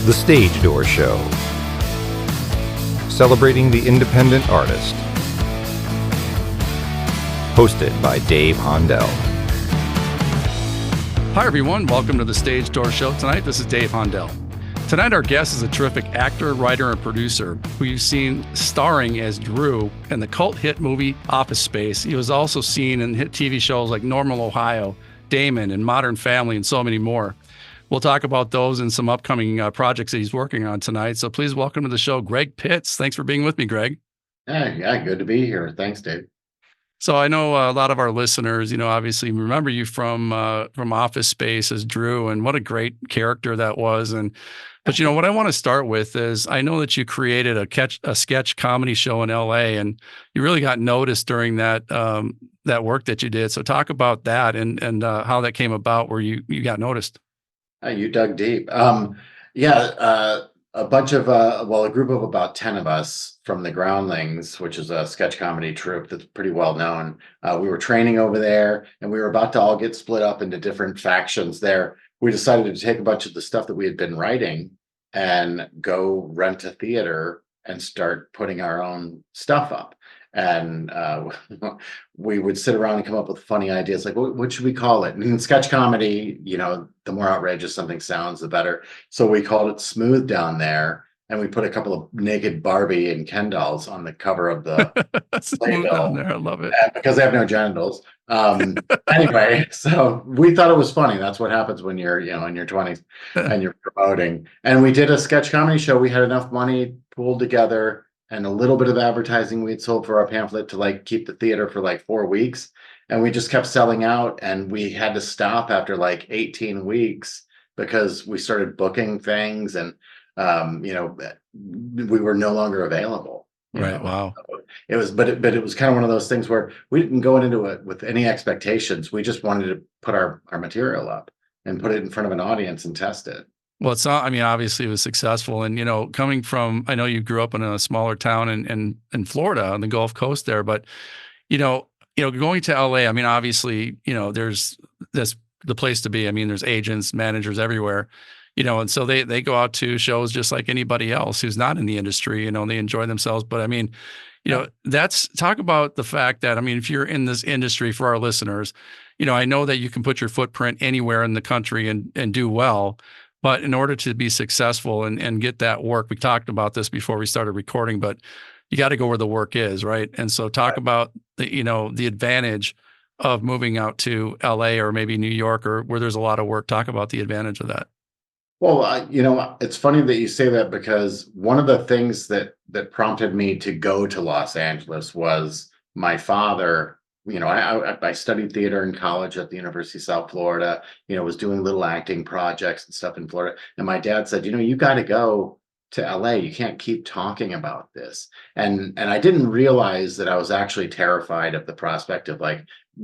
The Stage Door Show, celebrating the independent artist. Hosted by Dave Hondel. Hi, everyone. Welcome to the Stage Door Show. Tonight, this is Dave Hondel. Tonight, our guest is a terrific actor, writer, and producer who you've seen starring as Drew in the cult hit movie Office Space. He was also seen in hit TV shows like Normal, Ohio, Damon, and Modern Family, and so many more. We'll talk about those and some upcoming projects that he's working on tonight. So please welcome to the show, Greg Pitts. Thanks for being with me, Greg. Yeah, good to be here. Thanks, Dave. So I know a lot of our listeners, obviously remember you from Office Space as Drew, and what a great character that was. But what I want to start with is I know that you created a sketch comedy show in LA, and you really got noticed during that work that you did. So talk about that and how that came about, where you got noticed. You dug deep. A bunch of a group of about 10 of us from the Groundlings, which is a sketch comedy troupe that's pretty well known. We were training over there, and we were about to all get split up into different factions there. We decided to take a bunch of the stuff that we had been writing and go rent a theater and start putting our own stuff up. And we would sit around and come up with funny ideas like, what should we call it? And in sketch comedy, the more outrageous something sounds, the better. So we called it Smooth Down There, and we put a couple of naked Barbie and Ken dolls on the cover of the Smooth Down There. I love it. Because they have no genitals. Anyway, so we thought it was funny. That's what happens when you're, in your 20s and you're promoting. And we did a sketch comedy show. We had enough money pooled together and a little bit of advertising we'd sold for our pamphlet to keep the theater for 4 weeks. And we just kept selling out, and we had to stop after 18 weeks because we started booking things, and we were no longer available. Right. Wow. It was, but it was kind of one of those things where we didn't go into it with any expectations. We just wanted to put our material up and put it in front of an audience and test it. Well, it's not, obviously it was successful. And, coming from, I know you grew up in a smaller town in Florida on the Gulf Coast there, but, going to LA, obviously, there's the place to be. There's agents, managers everywhere, and so they go out to shows just like anybody else who's not in the industry, they enjoy themselves. But that's talk about the fact that, if you're in this industry, for our listeners, I know that you can put your footprint anywhere in the country and do well. But in order to be successful and get that work, we talked about this before we started recording, but you got to go where the work is, right? And so talk about the advantage of moving out to LA or maybe New York, or where there's a lot of work. Talk about the advantage of that. Well, it's funny that you say that, because one of the things that prompted me to go to Los Angeles was my father. I studied theater in college at the University of South Florida, was doing little acting projects and stuff in Florida. And my dad said, you got to go to LA. You can't keep talking about this. And I didn't realize that I was actually terrified of the prospect of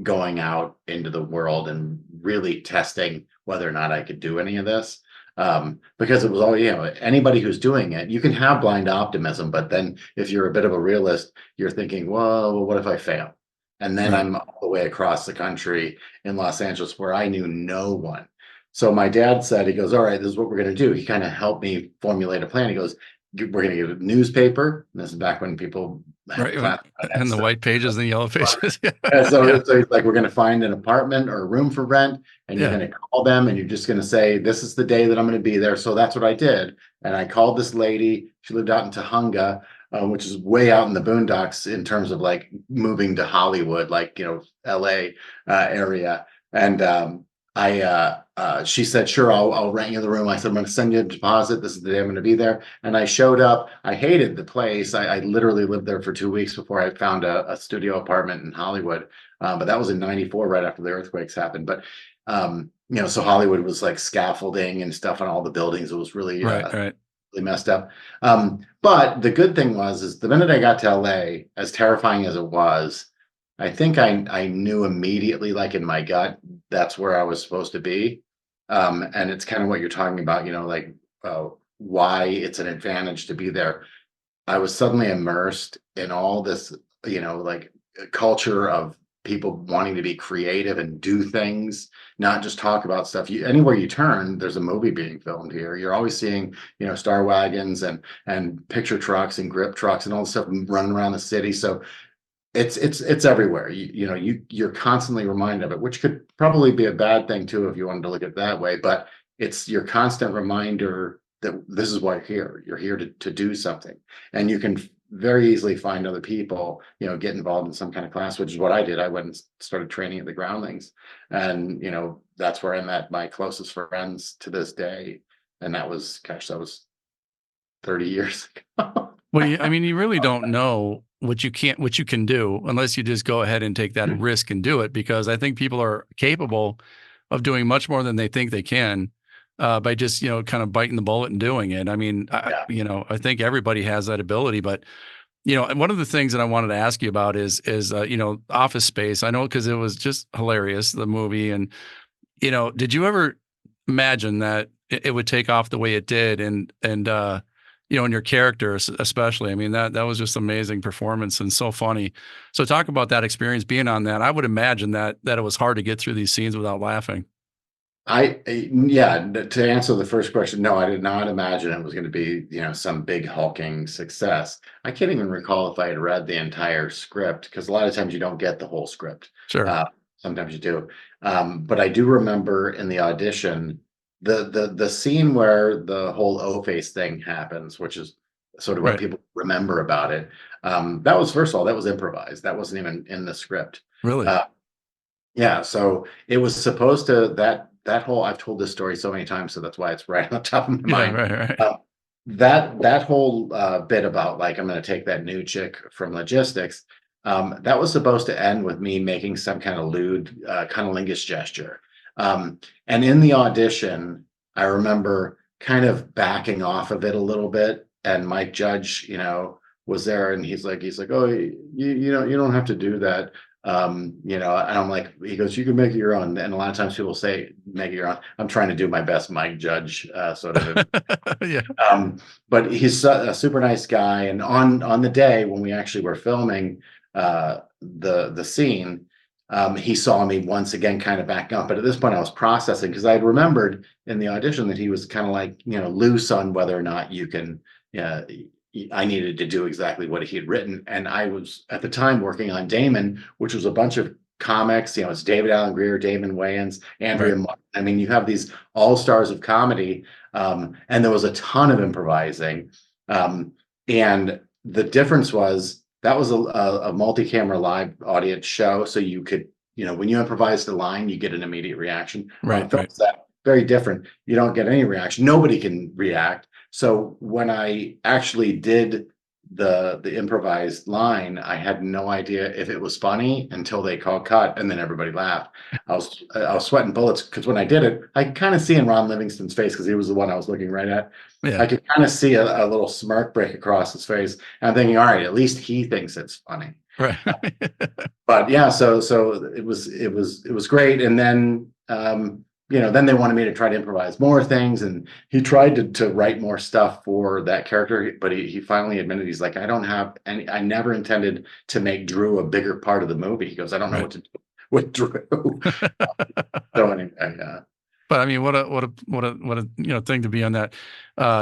going out into the world and really testing whether or not I could do any of this. Because it was all, anybody who's doing it, you can have blind optimism, but then if you're a bit of a realist, you're thinking, well, what if I fail? And then I'm all the way across the country in Los Angeles where I knew no one. So my dad said, he goes, all right, this is what we're going to do. He kind of helped me formulate a plan. He goes, we're going to get a newspaper. And this is back when people had and the white pages and the yellow pages. So he's like, we're going to find an apartment or a room for rent, and you're going to call them, and you're just going to say, this is the day that I'm going to be there. So that's what I did. And I called this lady. She lived out in Tahunga, which is way out in the boondocks in terms of moving to Hollywood, LA area. And she said, sure, I'll rent you the room. I said, I'm going to send you a deposit. This is the day I'm going to be there. And I showed up. I hated the place. I literally lived there for 2 weeks before I found a studio apartment in Hollywood. But that was in '94, right after the earthquakes happened. But, so Hollywood was scaffolding and stuff on all the buildings. It was really, really messed up. But the good thing is the minute I got to LA, as terrifying as it was, I think I knew immediately, in my gut, that's where I was supposed to be. And it's kind of what you're talking about, why it's an advantage to be there. I was suddenly immersed in all this, culture of people wanting to be creative and do things, not just talk about stuff. Anywhere you turn, there's a movie being filmed here. You're always seeing, Star Wagons and picture trucks and grip trucks and all this stuff running around the city. So it's everywhere. You're constantly reminded of it, which could probably be a bad thing too if you wanted to look at it that way. But it's your constant reminder that this is why you're here. You're here to do something, and you can very easily find other people, get involved in some kind of class, which is what I did. I went and started training at the Groundlings, and that's where I met my closest friends to this day. And that was 30 years ago. Well, I mean, you really don't know what you can do unless you just go ahead and take that risk and do it, because I think people are capable of doing much more than they think they can by just, kind of biting the bullet and doing it. I mean, I think everybody has that ability, but and one of the things that I wanted to ask you about is Office Space. I know, because it was just hilarious, the movie. And, did you ever imagine that it would take off the way it did? And and your character especially. I mean, that was just amazing performance and so funny. So talk about that experience being on that. I would imagine that it was hard to get through these scenes without laughing. Yeah, to answer the first question, no, I did not imagine it was going to be, some big hulking success. I can't even recall if I had read the entire script, because a lot of times you don't get the whole script. Sure. Sometimes you do. But I do remember in the audition, the scene where the whole O-face thing happens, which is sort of what people remember about it. That was, first of all, that was improvised. That wasn't even in the script. Really? Yeah. So it was supposed to, that whole, I've told this story so many times, so that's why it's right on the top of my mind. Right. That whole bit about, like, I'm going to take that new chick from logistics, that was supposed to end with me making some kind of lewd cunnilingus gesture. And in the audition, I remember kind of backing off of it a little bit, and Mike Judge, was there, and he's like, oh, you don't have to do that. And I'm like, he goes, you can make it your own. And a lot of times people say, make it your own. I'm trying to do my best Mike Judge sort of. Yeah. But he's a super nice guy. And on the day when we actually were filming the scene, he saw me once again kind of back up. But at this point I was processing, because I had remembered in the audition that he was kind of like, loose on whether or not you can, I needed to do exactly what he had written. And I was at the time working on Damon, which was a bunch of comics. It's David Allen Greer, Damon Wayans, Andrea Martin. I mean, you have these all-stars of comedy. And there was a ton of improvising. And the difference was that was a multi-camera live audience show. So you could, when you improvise the line, you get an immediate reaction. Right. That very different. You don't get any reaction. Nobody can react. So when I actually did the improvised line, I had no idea if it was funny until they called cut, and then everybody laughed. I was sweating bullets, because when I did it, I could kind of see in Ron Livingston's face, because he was the one I was looking right at. Yeah. I could kind of see a little smirk break across his face, and I'm thinking, all right, at least he thinks it's funny. Right. But yeah, so it was great. And then then they wanted me to try to improvise more things, and he tried to write more stuff for that character, but he finally admitted, he's like, I never intended to make Drew a bigger part of the movie. He goes, I don't know what to do with Drew. So anyway, yeah. But I mean, what a thing to be on that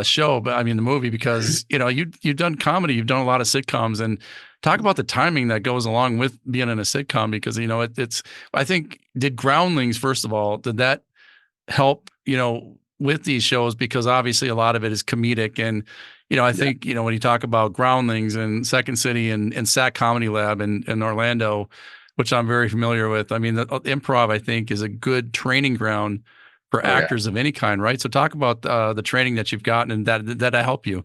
show. But I mean, the movie, because you've done comedy, you've done a lot of sitcoms, and talk about the timing that goes along with being in a sitcom, because it's. I think, did Groundlings, first of all, did that help with these shows, because obviously a lot of it is comedic, and I think when you talk about Groundlings and Second City and SAC Comedy Lab in Orlando, which I'm very familiar with, I mean, the improv, I think, is a good training ground for actors of any kind, right? So talk about the training that you've gotten, and that help you.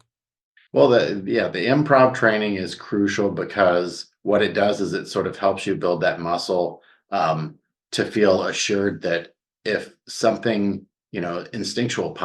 Well, the improv training is crucial, because what it does is it sort of helps you build that muscle to feel assured that if something instinctual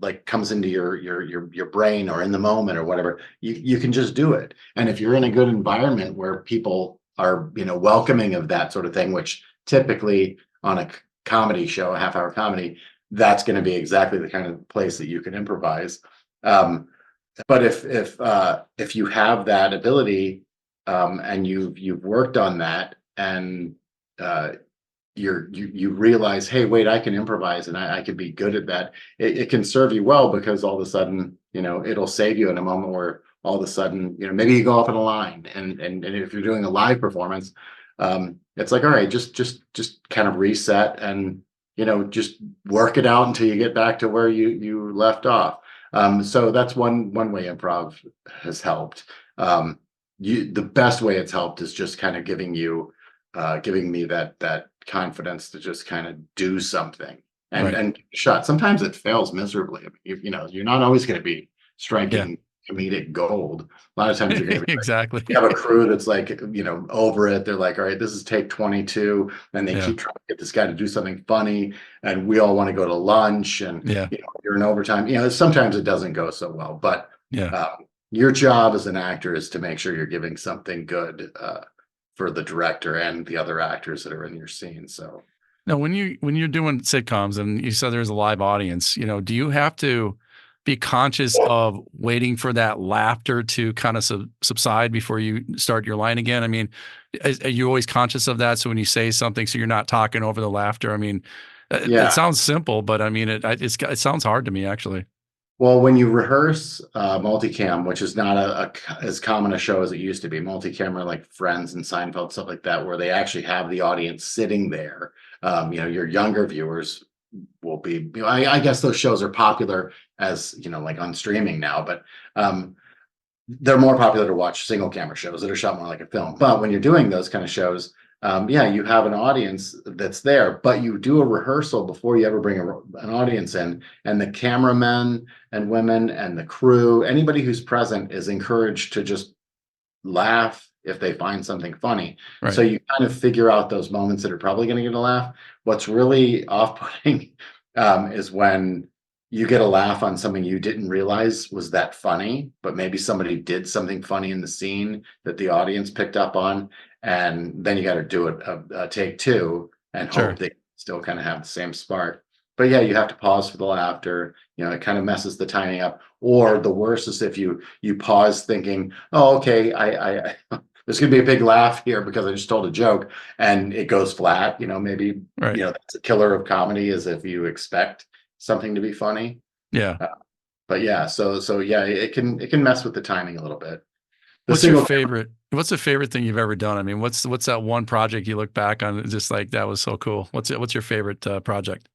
like comes into your brain or in the moment or whatever, you can just do it. And if you're in a good environment where people are welcoming of that sort of thing, which typically on a comedy show, a half-hour comedy, that's going to be exactly the kind of place that you can improvise. But if you have that ability, and you've worked on that, and uh, you realize, hey, wait, I can improvise and I can be good at that. It can serve you well because all of a sudden, it'll save you in a moment where all of a sudden, maybe you go up in a line and if you're doing a live performance, it's like, all right, just kind of reset and, just work it out until you get back to where you left off. So that's one way improv has helped. The best way it's helped is just kind of giving me that confidence to just kind of do something Right. and shot. Sometimes it fails miserably. I mean, you're not always going to be Yeah. striking comedic gold. A lot of times you're going to be Exactly. you have a crew that's like, over it. They're like, all right, this is take 22. And they Yeah. keep trying to get this guy to do something funny. And we all want to go to lunch and, Yeah. you're in overtime. Sometimes it doesn't go so well, but Yeah. your job as an actor is to make sure you're giving something good for the director and the other actors that are in your scene. So Now, when you're doing sitcoms and you said there's a live audience, do you have to be conscious of waiting for that laughter to kind of subside before you start your line again? I mean, are you always conscious of that? So when you say something, so you're not talking over the laughter. I mean, it yeah. sounds simple, but I mean, it sounds hard to me actually. Well, when you rehearse multicam, which is not as common a show as it used to be, multicamera like Friends and Seinfeld, stuff like that, where they actually have the audience sitting there. Your younger viewers will be, I guess those shows are popular as, like on streaming now, but they're more popular to watch single camera shows that are shot more like a film. But when you're doing those kind of shows, yeah, you have an audience that's there, but you do a rehearsal before you ever bring an audience in, and the cameramen and women and the crew, anybody who's present is encouraged to just laugh if they find something funny. Right. So you kind of figure out those moments that are probably going to get a laugh. What's really off-putting is when you get a laugh on something you didn't realize was that funny, but maybe somebody did something funny in the scene that the audience picked up on, and then you got to do a take two and Sure. hope they still kind of have the same spark. But yeah, you have to pause for the laughter. It kind of messes the timing up. Or the worst is if you pause thinking, oh, okay, I there's gonna be a big laugh here because I just told a joke and it goes flat. Maybe Right. that's a killer of comedy, is if you expect something to be funny. Yeah. But yeah, so yeah, it can mess with the timing a little bit. What's your favorite? What's the favorite thing you've ever done? I mean, what's that one project you look back on just like that was so cool? What's your favorite project?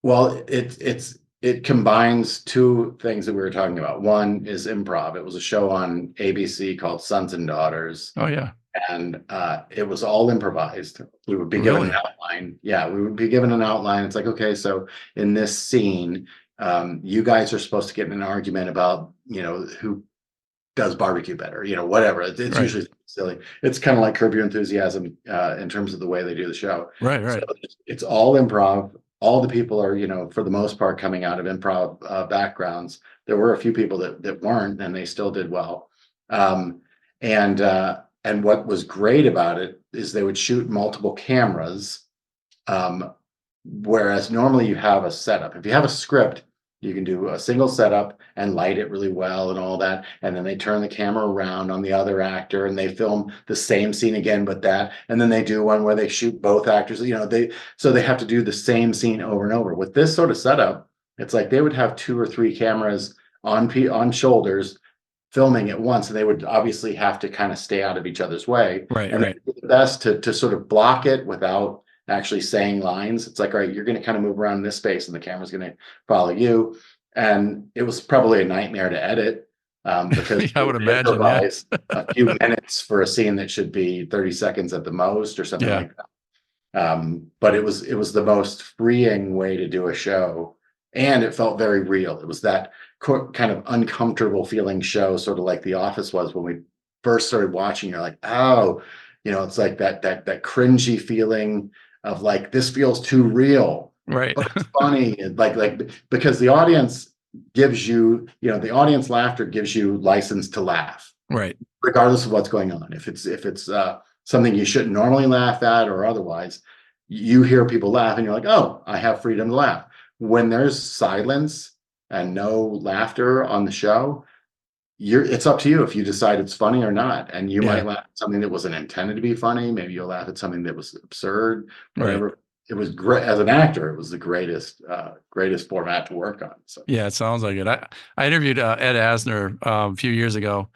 Well, it combines two things that we were talking about. One is improv. It was a show on ABC called Sons and Daughters, Oh yeah. and it was all improvised. We would be given Really? an outline. Yeah, we would be given an outline. It's like, okay, so in this scene, you guys are supposed to get in an argument about, who does barbecue better, whatever. It's Right. usually silly. It's kind of like Curb Your Enthusiasm in terms of the way they do the show. Right. So Right. it's all improv. All the people are, for the most part, coming out of improv backgrounds. There were a few people that weren't, and they still did well. Um, and what was great about it is they would shoot multiple cameras, whereas normally you have a setup. If you have a script, you can do a single setup and light it really well and all that. And then they turn the camera around on the other actor and they film the same scene again, but that, and then they do one where they shoot both actors, so they have to do the same scene over and over. With this sort of setup, it's like they would have 2 or 3 cameras on shoulders filming at once, and they would obviously have to kind of stay out of each other's way. Right. And Right. they do the best to sort of block it without actually saying lines. It's like, all right, you're going to kind of move around in this space and the camera's going to follow you. And it was probably a nightmare to edit because I would imagine. Yeah. a few minutes for a scene that should be 30 seconds at the most or something Yeah. like that. But it was the most freeing way to do a show. And it felt very real. It was that kind of uncomfortable feeling show, sort of like The Office was when we first started watching. You're like, oh, it's like that cringy feeling of like, this feels too real, Right. but it's funny. And like because the audience gives you, the audience laughter gives you license to laugh, Right. regardless of what's going on. If it's something you shouldn't normally laugh at or otherwise, you hear people laugh and you're like, oh, I have freedom to laugh. When there's silence and no laughter on the show, it's up to you if you decide it's funny or not. And you Yeah. might laugh at something that wasn't intended to be funny. Maybe you'll laugh at something that was absurd, Right. whatever. It was great as an actor. It was the greatest format to work on. So Yeah, it sounds like it. I interviewed Ed Asner a few years ago,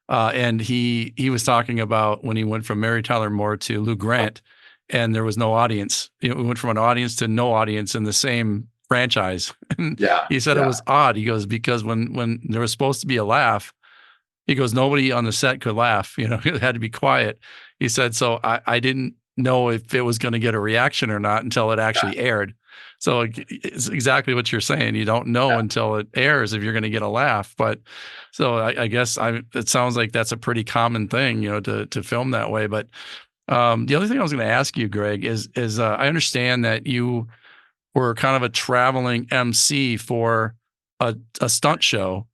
and he was talking about when he went from Mary Tyler Moore to Lou Grant, and there was no audience. You know, we went from an audience to no audience in the same franchise. And yeah, he said it yeah, was odd. He goes, because when there was supposed to be a laugh, he goes, nobody on the set could laugh. You know, it had to be quiet. He said, so I didn't know if it was going to get a reaction or not until it yeah, actually aired. So it's exactly what you're saying. You don't know yeah. until it airs if you're going to get a laugh. But so I guess it sounds like that's a pretty common thing, you know, to film that way. But the other thing I was going to ask you, Greg, is I understand that you were kind of a traveling MC for a stunt show,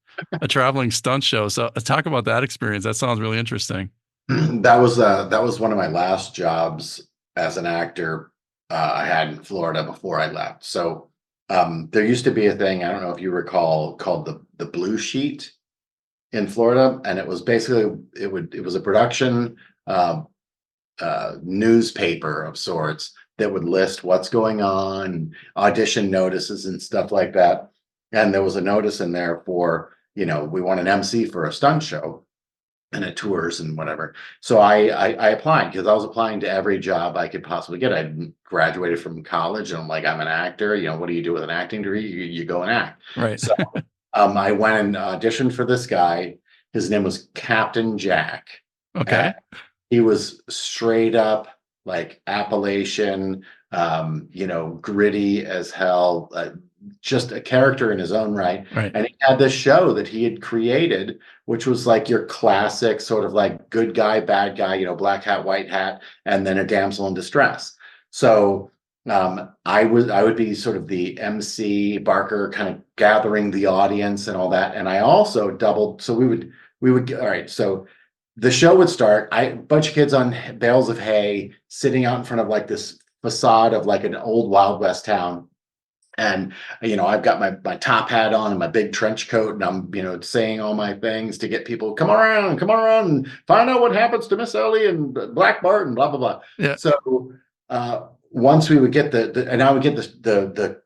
a traveling stunt show. So talk about that experience. That sounds really interesting. That was one of my last jobs as an actor I had in Florida before I left. So there used to be a thing, I don't know if you recall, called the Blue Sheet in Florida, and it was basically it was a production newspaper of sorts that would list what's going on, audition notices and stuff like that. And there was a notice in there for, we want an MC for a stunt show and it tours and whatever. So I applied because I was applying to every job I could possibly get. I graduated from college and I'm like, I'm an actor. What do you do with an acting degree? You go and act. Right. So I went and auditioned for this guy. His name was Captain Jack. Okay. He was straight up like Appalachian, gritty as hell, just a character in his own right. Right. And he had this show that he had created, which was like your classic sort of like good guy, bad guy, black hat, white hat, and then a damsel in distress. So I would be sort of the MC Barker, kind of gathering the audience and all that. And I also doubled. So we would all right. So the show would start. A bunch of kids on bales of hay sitting out in front of like this facade of like an old Wild West town. And, I've got my top hat on and my big trench coat, and I'm, saying all my things to get people, come around and find out what happens to Miss Ellie and Black Bart and blah, blah, blah. Yeah. So once we would get and I would get the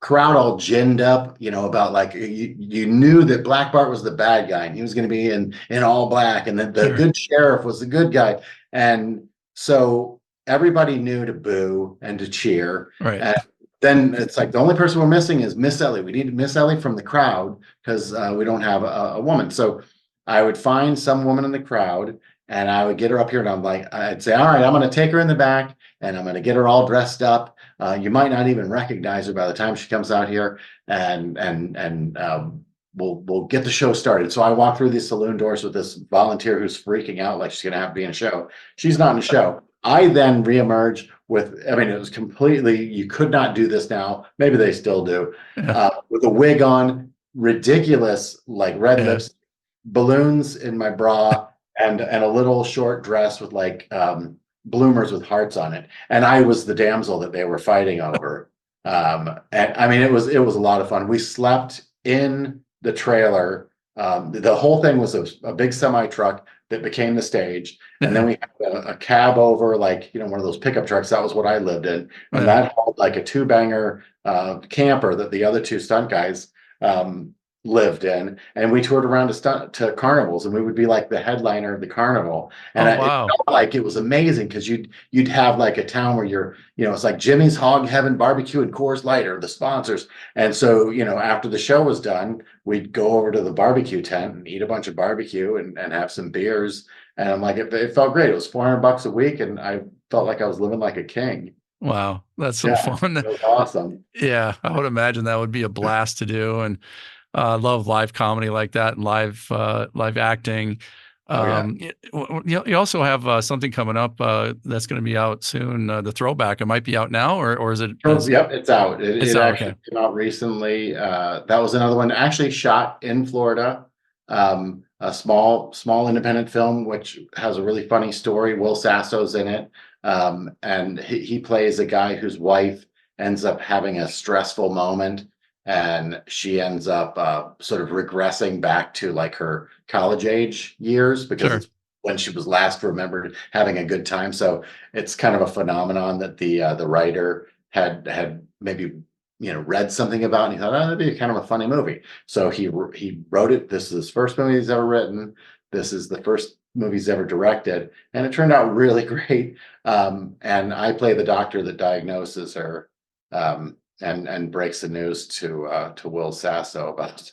crowd all ginned up, about like, you knew that Black Bart was the bad guy and he was going to be in all black, and that the Sure. good sheriff was the good guy. And so everybody knew to boo and to cheer. Right. And then it's like the only person we're missing is Miss Ellie. We need Miss Ellie from the crowd because we don't have a woman. So I would find some woman in the crowd and I would get her up here, and I'd say, all right, I'm going to take her in the back and I'm going to get her all dressed up. You might not even recognize her by the time she comes out here, and we'll get the show started. So I walk through these saloon doors with this volunteer who's freaking out like she's going to have to be in a show. She's not in a show. I then reemerge with, it was completely, you could not do this now. Maybe they still do. Yeah. With a wig on, ridiculous, like red Yeah. lips, balloons in my bra, and a little short dress with like bloomers with hearts on it. And I was the damsel that they were fighting over. And it was a lot of fun. We slept in the trailer. The whole thing was a big semi truck that became the stage. And then we had a cab over, like, one of those pickup trucks. That was what I lived in. And that hauled like a 2-banger camper that the other 2 stunt guys lived in. And we toured around to carnivals, and we would be like the headliner of the carnival. And Oh, wow. it felt like it was amazing because you'd have like a town where you're, it's like Jimmy's Hog Heaven Barbecue and Coors Light are the sponsors. And so, after the show was done, we'd go over to the barbecue tent and eat a bunch of barbecue and have some beers. And I'm like, it felt great. It was $400 a week, and I felt like I was living like a king. Wow. That's so Yeah, fun. it was awesome. Yeah. I would imagine that would be a blast to do. And love live comedy like that, and live acting. You also have something coming up that's going to be out soon. The Throwback. It might be out now, or is it? Yep, it's out. It out, actually okay. came out recently. That was another one actually shot in Florida. A small independent film, which has a really funny story. Will Sasso's in it. And he plays a guy whose wife ends up having a stressful moment. and she ends up sort of regressing back to like her college age years because Sure. it's when she was last remembered having a good time. So it's kind of a phenomenon that the writer had maybe read something about, and he thought, oh, that'd be kind of a funny movie. So he wrote it. This is his first movie he's ever written. This is the first movie he's ever directed, and it turned out really great. And I play the doctor that diagnoses her. And breaks the news to Will Sasso about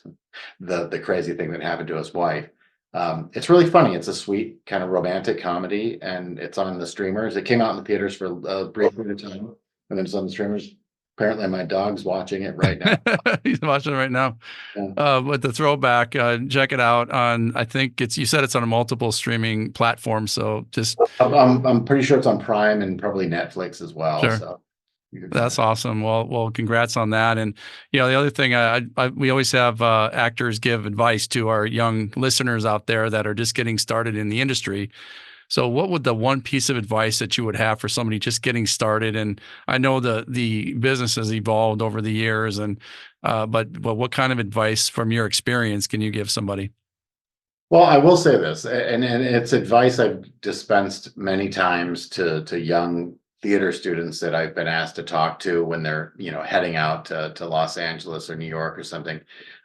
the crazy thing that happened to his wife. It's really funny. It's a sweet kind of romantic comedy, and it's on the streamers. It came out in the theaters for a brief period of time, and then it's on the streamers. Apparently, my dog's watching it right now. He's watching it right now. Yeah. But the throwback, check it out on, I think you said it's on a multiple streaming platform. So just I'm pretty sure it's on Prime and probably Netflix as well. Sure. So That's awesome. Well, congrats on that. And the other thing, we always have actors give advice to our young listeners out there that are just getting started in the industry. So, what would the one piece of advice that you would have for somebody just getting started? And I know the business has evolved over the years, and but what kind of advice from your experience can you give somebody? Well, I will say this, and it's advice I've dispensed many times to young theater students that I've been asked to talk to when they're heading out to Los Angeles or New York or something.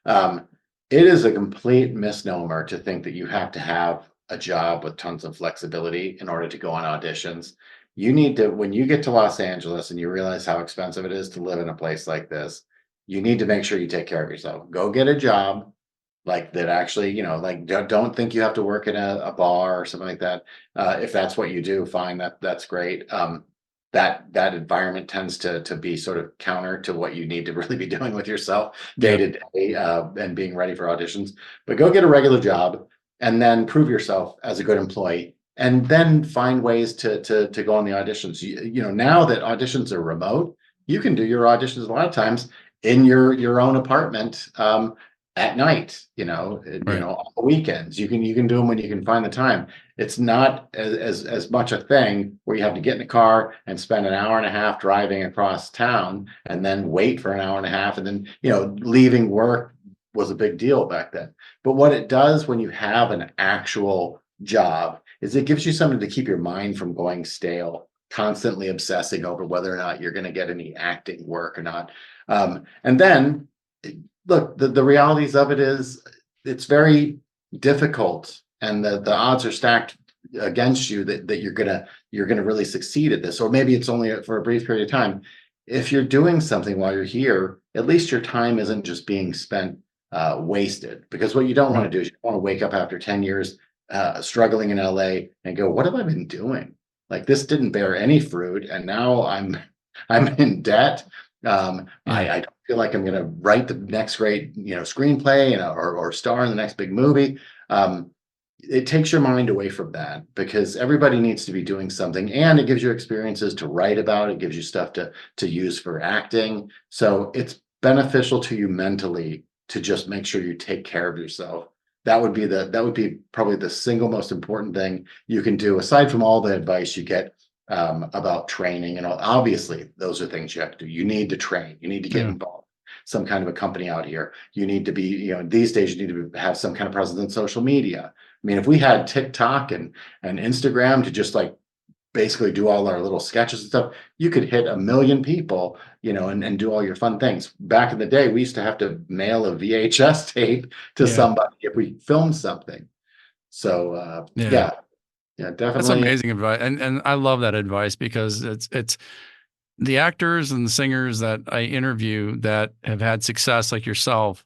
It is a complete misnomer to think that you have to have a job with tons of flexibility in order to go on auditions. You need to, when you get to Los Angeles and you realize how expensive it is to live in a place like this, you need to make sure you take care of yourself. Go get a job like that actually, like don't think you have to work in a bar or something like that. If that's what you do, fine, that's great. That environment tends to be sort of counter to what you need to really be doing with yourself day to day, and being ready for auditions. But go get a regular job and then prove yourself as a good employee, and then find ways to go on the auditions. Now that auditions are remote, you can do your auditions a lot of times in your own apartment, at night, Right. all the weekends. You can do them when you can find the time. It's not as much a thing where you have to get in the car and spend an hour and a half driving across town and then wait for an hour and a half, and then leaving work was a big deal back then. But what it does when you have an actual job is it gives you something to keep your mind from going stale, constantly obsessing over whether or not you're going to get any acting work or not. And then look, the realities of it is it's very difficult, and the odds are stacked against you that you're gonna really succeed at this, or maybe it's only for a brief period of time. If you're doing something while you're here, at least your time isn't just being spent wasted. Because what you don't want to do is you want to wake up after 10 years struggling in LA and go, what have I been doing? Like, this didn't bear any fruit, and now I'm in debt. I don't feel like I'm going to write the next great, screenplay or star in the next big movie. It takes your mind away from that, because everybody needs to be doing something, and it gives you experiences to write about. It gives you stuff to use for acting. So it's beneficial to you mentally to just make sure you take care of yourself. That would be probably the single most important thing you can do, aside from all the advice you get about training. And obviously those are things you have to do. You need to train, you need to get involved some kind of a company out here. You need to be, these days you need to have some kind of presence in social media. I mean, if we had TikTok and Instagram to just like basically do all our little sketches and stuff, you could hit 1 million people, and do all your fun things. Back in the day, we used to have to mail a VHS tape to somebody if we filmed something. So yeah, definitely. That's amazing advice, and I love that advice, because it's the actors and the singers that I interview that have had success like yourself.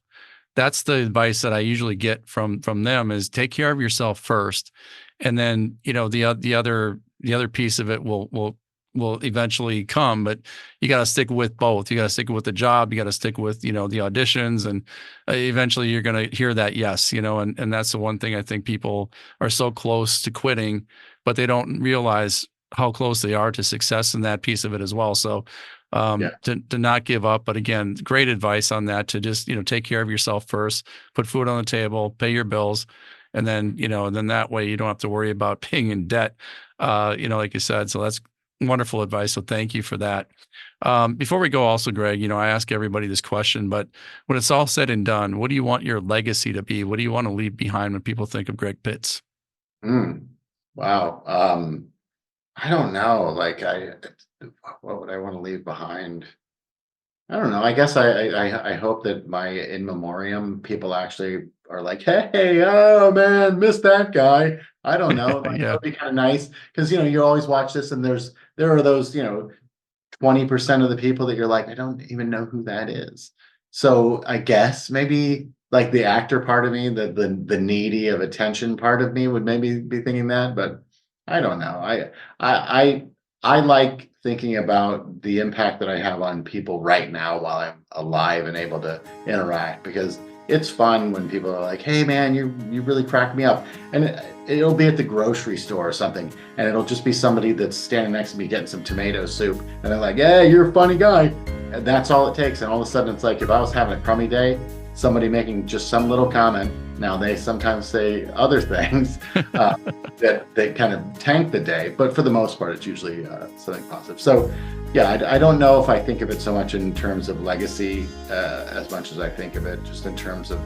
That's the advice that I usually get from them, is take care of yourself first, and then the other piece of it will eventually come. But you got to stick with both. You got to stick with the job. You got to stick with the auditions, and eventually you're going to hear that yes. And that's the one thing I think people are so close to quitting, but they don't realize how close they are to success in that piece of it as well. So to not give up. But again, great advice on that, to just, take care of yourself first, put food on the table, pay your bills. And then, and then that way you don't have to worry about being in debt, like you said. So Wonderful advice. So thank you for that. Before we go, also, Greg, I ask everybody this question, but when it's all said and done, what do you want your legacy to be? What do you want to leave behind when people think of Greg Pitts? Mm, wow. I don't know. What would I want to leave behind? I don't know. I guess I hope that my in memoriam people actually are like, hey, oh man, missed that guy. I don't know. Like that Yeah. would be kind of nice because you always watch this and there are those 20% of the people that you're like, I don't even know who that is. So I guess maybe like the actor part of me, the needy of attention part of me would maybe be thinking that, but I don't know. I like thinking about the impact that I have on people right now while I'm alive and able to interact because it's fun when people are like, "Hey, man, you really cracked me up," and it'll be at the grocery store or something, and it'll just be somebody that's standing next to me getting some tomato soup, and they're like, "Hey, you're a funny guy," and that's all it takes. And all of a sudden, it's like if I was having a crummy day, somebody making just some little comment. Now they sometimes say other things that kind of tank the day, but for the most part, it's usually something positive. So, yeah, I don't know if I think of it so much in terms of legacy as much as I think of it just in terms of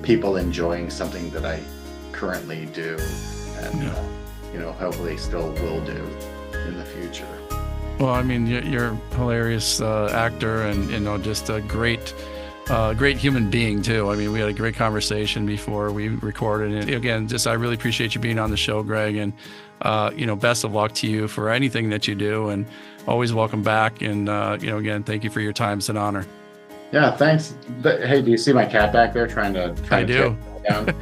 people enjoying something that I currently do, and hopefully still will do in the future. Well, I mean, you're a hilarious actor, and just a great human being too. I mean, we had a great conversation before we recorded, and again, I really appreciate you being on the show, Greg, and best of luck to you for anything that you do, and always welcome back. And again, thank you for your time. It's an honor. Yeah, thanks. But, hey, do you see my cat back there trying to I do. Down?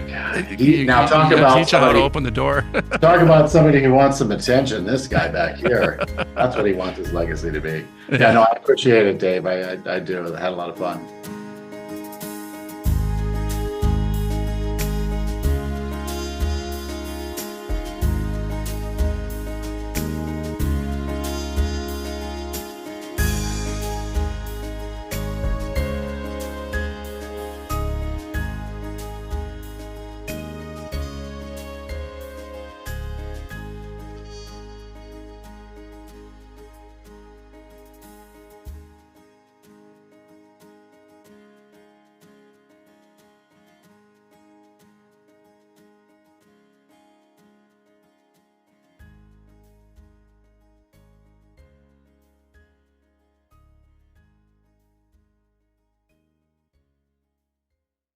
Now talk about teach him how to open the door. Talk about somebody who wants some attention. This guy back here, that's what he wants his legacy to be. Yeah, no, I appreciate it, Dave. I do. I had a lot of fun.